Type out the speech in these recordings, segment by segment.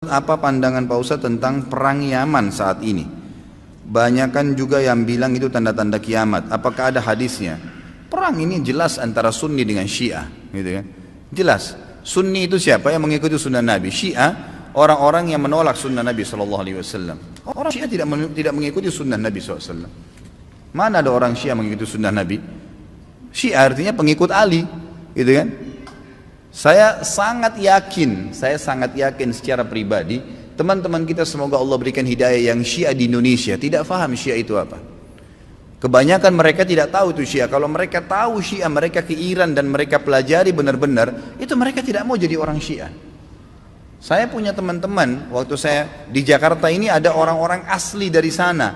apa pandangan Pak Ustadz tentang perang Yaman saat ini? Banyakan juga yang bilang itu tanda-tanda kiamat. Apakah ada hadisnya? Perang ini jelas antara Sunni dengan Syiah, gitu kan? Jelas. Sunni itu siapa? Yang mengikuti sunnah Nabi. Syiah orang-orang yang menolak sunnah Nabi SAW. Orang Syiah tidak mengikuti sunnah Nabi SAW. Mana ada orang Syiah mengikuti sunnah Nabi? Syiah artinya pengikut Ali, gitu kan? Saya sangat yakin secara pribadi, teman-teman kita semoga Allah berikan hidayah yang Syiah di Indonesia tidak faham Syiah itu apa. Kebanyakan mereka tidak tahu itu Syiah. Kalau mereka tahu Syiah, mereka ke Iran dan mereka pelajari benar-benar, itu mereka tidak mau jadi orang Syiah. Saya punya teman-teman, waktu saya di Jakarta ini ada orang-orang asli dari sana,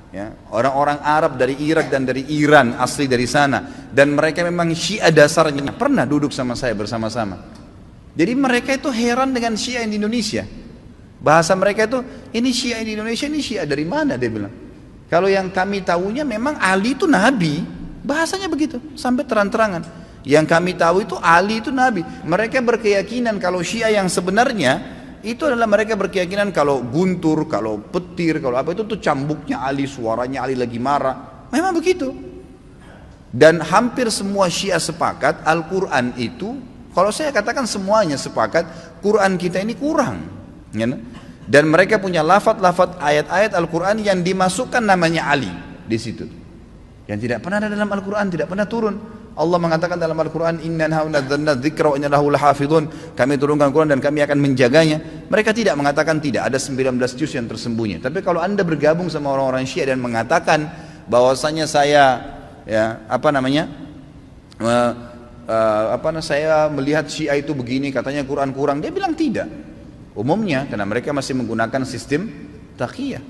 ya, orang-orang Arab dari Irak dan dari Iran asli dari sana, dan mereka memang Syiah dasarnya, pernah duduk sama saya bersama-sama. Jadi mereka itu heran dengan Syiah di Indonesia. Bahasa mereka itu, ini Syiah di Indonesia, ini Syiah dari mana, dia bilang. Kalau yang kami tahunya memang Ali itu Nabi, bahasanya begitu, sampai terang-terangan. Yang kami tahu itu Ali itu Nabi. Mereka berkeyakinan kalau Syiah yang sebenarnya itu adalah mereka berkeyakinan kalau guntur, kalau petir, kalau apa itu tuh cambuknya Ali, suaranya Ali lagi marah. Memang begitu. Dan hampir semua Syiah sepakat Al-Quran itu, kalau saya katakan semuanya sepakat, Quran kita ini kurang. Ya, dan mereka punya lafaz-lafaz ayat-ayat Al-Quran yang dimasukkan namanya Ali di situ. Yang tidak pernah ada dalam Al-Quran, tidak pernah turun. Allah mengatakan dalam Al-Quran, Inna nazzalna dzikra wa inna lahu lahafidhun. Kami turunkan Quran dan kami akan menjaganya. Mereka tidak mengatakan tidak, ada 19 juz yang tersembunyi. Tapi kalau Anda bergabung sama orang-orang Syiah dan mengatakan bahwasanya saya saya melihat Syiah itu begini, katanya Quran kurang, dia bilang tidak. Umumnya karena mereka masih menggunakan sistem taqiyah.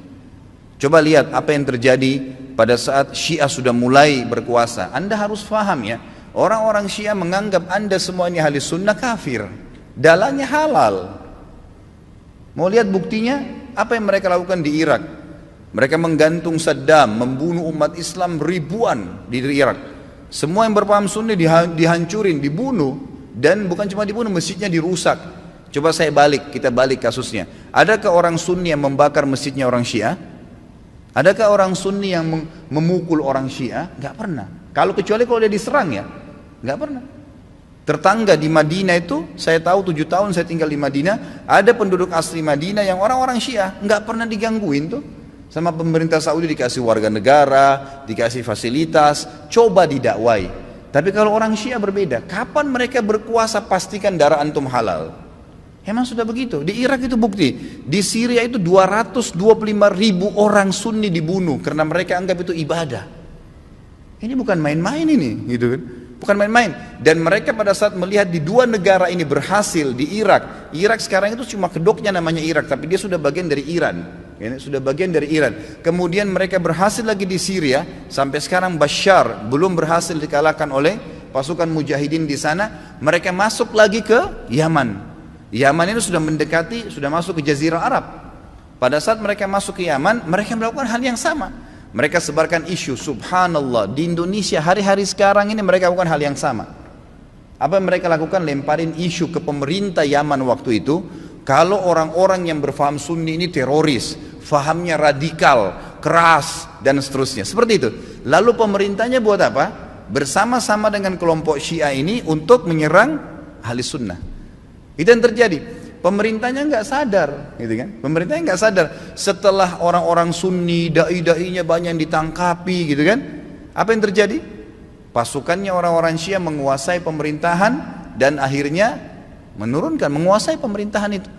Coba lihat apa yang terjadi pada saat Syiah sudah mulai berkuasa. Anda harus paham ya, orang-orang Syiah menganggap Anda semua ini ahli sunnah kafir, dalahnya halal. Mau lihat buktinya? Apa yang mereka lakukan di Irak? Mereka menggantung Saddam, membunuh umat Islam ribuan di Irak. Semua yang berpaham Sunni dihancurin, dibunuh, dan bukan cuma dibunuh, masjidnya dirusak. Coba kita balik kasusnya. Adakah orang Sunni yang membakar masjidnya orang Syiah? Adakah orang Sunni yang memukul orang Syiah? Gak pernah. Kecuali kalau dia diserang ya, gak pernah. Tetangga di Madinah itu, saya tahu 7 tahun saya tinggal di Madinah, ada penduduk asli Madinah yang orang-orang Syiah, gak pernah digangguin tuh. Sama pemerintah Saudi dikasih warga negara, dikasih fasilitas, coba didakwai. Tapi kalau orang Syiah berbeda, kapan mereka berkuasa pastikan darah antum halal. Emang sudah begitu. Di Irak itu bukti. Di Syria itu 225.000 orang Sunni dibunuh karena mereka anggap itu ibadah. Ini bukan main-main ini, gitu kan? Bukan main-main. Dan mereka pada saat melihat di dua negara ini berhasil di Irak. Irak sekarang itu cuma kedoknya namanya Irak, tapi dia sudah bagian dari Iran. Ya, sudah bagian dari Iran. Kemudian mereka berhasil lagi di Syria. Sampai sekarang Bashar belum berhasil dikalahkan oleh pasukan mujahidin di sana. Mereka masuk lagi ke Yaman. Yaman itu sudah mendekati, sudah masuk ke Jazirah Arab. Pada saat mereka masuk ke Yaman, mereka melakukan hal yang sama. Mereka sebarkan isu, subhanallah, di Indonesia hari-hari sekarang ini mereka lakukan hal yang sama. Apa yang mereka lakukan? Lemparin isu ke pemerintah Yaman waktu itu, kalau orang-orang yang berfaham Sunni ini teroris, fahamnya radikal, keras, dan seterusnya. Seperti itu. Lalu pemerintahnya buat apa? Bersama-sama dengan kelompok Syiah ini untuk menyerang ahli sunnah. Itu yang terjadi. Pemerintahnya nggak sadar, gitu kan? Pemerintahnya nggak sadar. Setelah orang-orang Sunni, dai-dainya banyak yang ditangkapi, gitu kan? Apa yang terjadi? Pasukannya orang-orang Syiah menguasai pemerintahan dan akhirnya menguasai pemerintahan itu.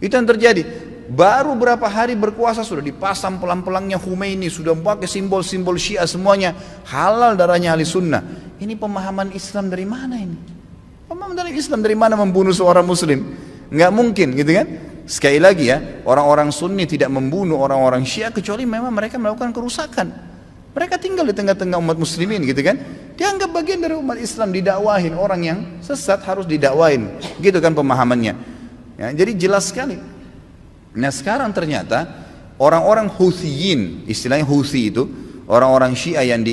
Itu yang terjadi. Baru berapa hari berkuasa sudah dipasang pelang-pelangnya Khomeini, sudah pakai simbol-simbol Syiah semuanya, halal darahnya ahli sunnah. Ini pemahaman Islam dari mana ini? Pemahaman dari Islam dari mana membunuh seorang muslim? Nggak mungkin, gitu kan? Sekali lagi ya, orang-orang Sunni tidak membunuh orang-orang Syiah kecuali memang mereka melakukan kerusakan. Mereka tinggal di tengah-tengah umat muslimin, gitu kan? Dianggap bagian dari umat Islam, didakwahin. Orang yang sesat harus didakwahin, gitu kan pemahamannya. Ya, jadi jelas sekali. Nah sekarang ternyata orang-orang Huthiyin, istilahnya Huthi itu, orang-orang Syiah yang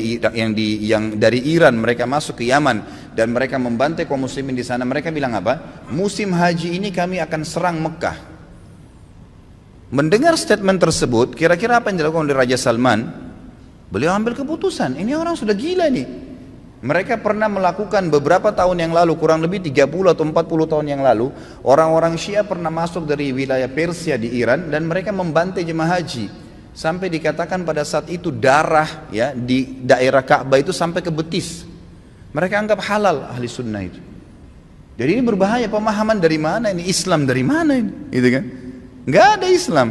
dari Iran, mereka masuk ke Yaman dan mereka membantai kaum muslimin di sana. Mereka bilang apa? Musim haji ini kami akan serang Mekah. Mendengar statement tersebut, kira-kira apa yang dilakukan oleh Raja Salman? Beliau ambil keputusan, ini orang sudah gila nih. Mereka pernah melakukan beberapa tahun yang lalu, kurang lebih 30 atau 40 tahun yang lalu, orang-orang Syiah pernah masuk dari wilayah Persia di Iran dan mereka membantai jemaah haji. Sampai dikatakan pada saat itu darah ya di daerah Ka'bah itu sampai ke betis. Mereka anggap halal ahli sunnah itu. Jadi ini berbahaya, pemahaman dari mana ini, Islam dari mana ini, gitu kan? Nggak ada Islam.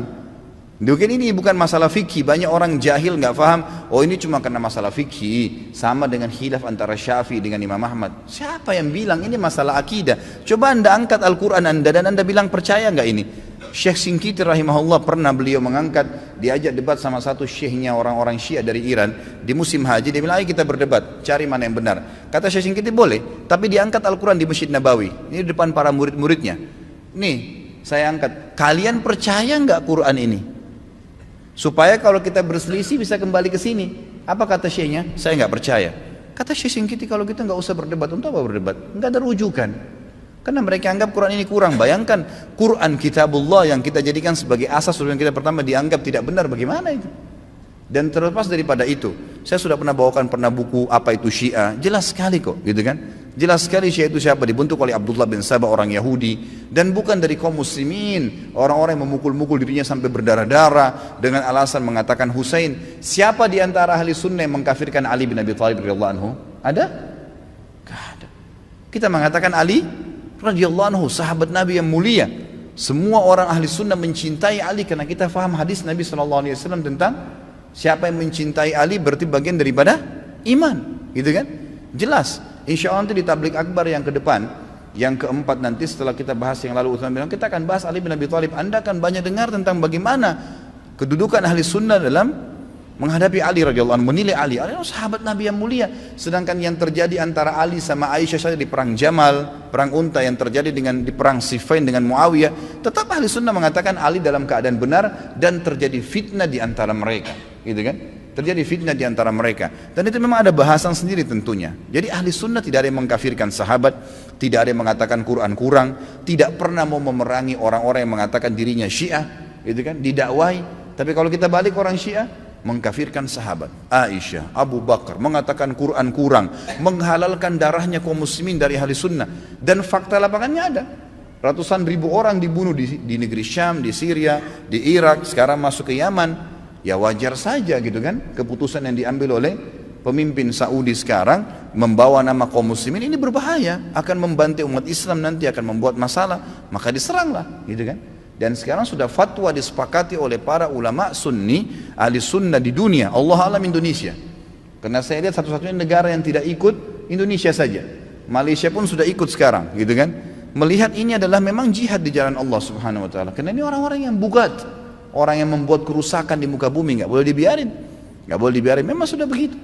Mungkin ini bukan masalah fikih. Banyak orang jahil nggak paham. Oh ini cuma karena masalah fikih, sama dengan khilaf antara Syafi'i dengan Imam Ahmad. Siapa yang bilang ini masalah akidah? Coba anda angkat Al-Quran anda dan anda bilang percaya nggak ini? Syekh Singkiti rahimahullah pernah beliau mengangkat, diajak debat sama satu syekhnya orang-orang Syiah dari Iran di musim haji. Dia bilang ayo kita berdebat, cari mana yang benar. Kata Syekh Singkiti boleh, tapi diangkat Al-Quran di Masjid Nabawi. Ini di depan para murid-muridnya. Nih saya angkat, kalian percaya nggak Quran ini? Supaya kalau kita berselisih bisa kembali ke sini. Apa kata syekhnya? Saya nggak percaya. Kata Syekh Singkiti, kalau kita nggak usah berdebat. Untuk apa berdebat? Nggak ada rujukan. Karena mereka anggap Quran ini kurang. Bayangkan Quran kitabullah yang kita jadikan sebagai asas yang kita pertama dianggap tidak benar, bagaimana itu? Dan terlepas daripada itu, saya sudah pernah bawakan buku apa itu Syiah, jelas sekali kok, gitu kan? Jelas sekali Syiah itu siapa, dibentuk oleh Abdullah bin Sabah, orang Yahudi, dan bukan dari kaum muslimin, orang-orang yang memukul-mukul dirinya sampai berdarah-darah dengan alasan mengatakan Husain. Siapa di antara ahli sunnah yang mengkafirkan Ali bin Abi Thalib radhiyallahu anhu? Ada? Gak ada. Kita mengatakan Ali radhiyallahu anhu sahabat Nabi yang mulia. Semua orang ahli sunnah mencintai Ali karena kita faham hadis Nabi SAW tentang siapa yang mencintai Ali berarti bagian daripada iman, gitu kan? Jelas. Insya Allah nanti di tablik akbar yang ke depan, yang keempat nanti setelah kita bahas yang lalu Utsman bilang kita akan bahas Ali bin Abi Thalib. Anda akan banyak dengar tentang bagaimana kedudukan ahli sunnah dalam menghadapi Ali radhiyallahu anhu, menilai Ali. Ali sahabat Nabi yang mulia. Sedangkan yang terjadi antara Ali sama Aisyah saja di perang Jamal, perang Unta yang terjadi di perang Siffin dengan Muawiyah, tetap ahli sunnah mengatakan Ali dalam keadaan benar dan terjadi fitnah di antara mereka, gitu kan? Terjadi fitnah di antara mereka. Dan itu memang ada bahasan sendiri tentunya. Jadi ahli sunnah tidak ada yang mengkafirkan sahabat, tidak ada yang mengatakan Quran kurang, tidak pernah mau memerangi orang-orang yang mengatakan dirinya Syiah, gitu kan? Didakwai. Tapi kalau kita balik orang Syiah, mengkafirkan sahabat Aisyah, Abu Bakar, mengatakan Quran kurang, menghalalkan darahnya kaum muslimin dari ahli sunnah. Dan fakta lapangannya ada. Ratusan ribu orang dibunuh di negeri Syam, di Syria, di Irak, sekarang masuk ke Yaman. Ya wajar saja gitu kan, keputusan yang diambil oleh pemimpin Saudi sekarang membawa nama kaum muslimin ini berbahaya, akan membantai umat Islam, nanti akan membuat masalah, maka diseranglah, gitu kan. Dan sekarang sudah fatwa disepakati oleh para ulama sunni, ahli sunnah di dunia, Allah alam Indonesia. Karena saya lihat satu-satunya negara yang tidak ikut Indonesia saja. Malaysia pun sudah ikut sekarang, gitu kan. Melihat ini adalah memang jihad di jalan Allah Subhanahu wa taala. Karena ini orang-orang yang bugat, orang yang membuat kerusakan di muka bumi, nggak boleh dibiarin. Nggak boleh dibiarin, memang sudah begitu.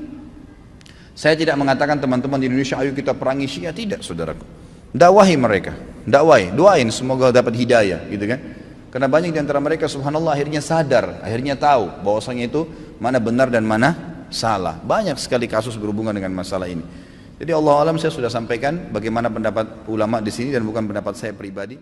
Saya tidak mengatakan teman-teman di Indonesia ayo kita perangi Syiah, tidak saudaraku. Dakwahi mereka, dakwai, doain semoga dapat hidayah, gitu kan. Karena banyak di antara mereka subhanallah akhirnya sadar, akhirnya tahu bahwasanya itu mana benar dan mana salah. Banyak sekali kasus berhubungan dengan masalah ini. Jadi Allah alam saya sudah sampaikan bagaimana pendapat ulama di sini dan bukan pendapat saya pribadi.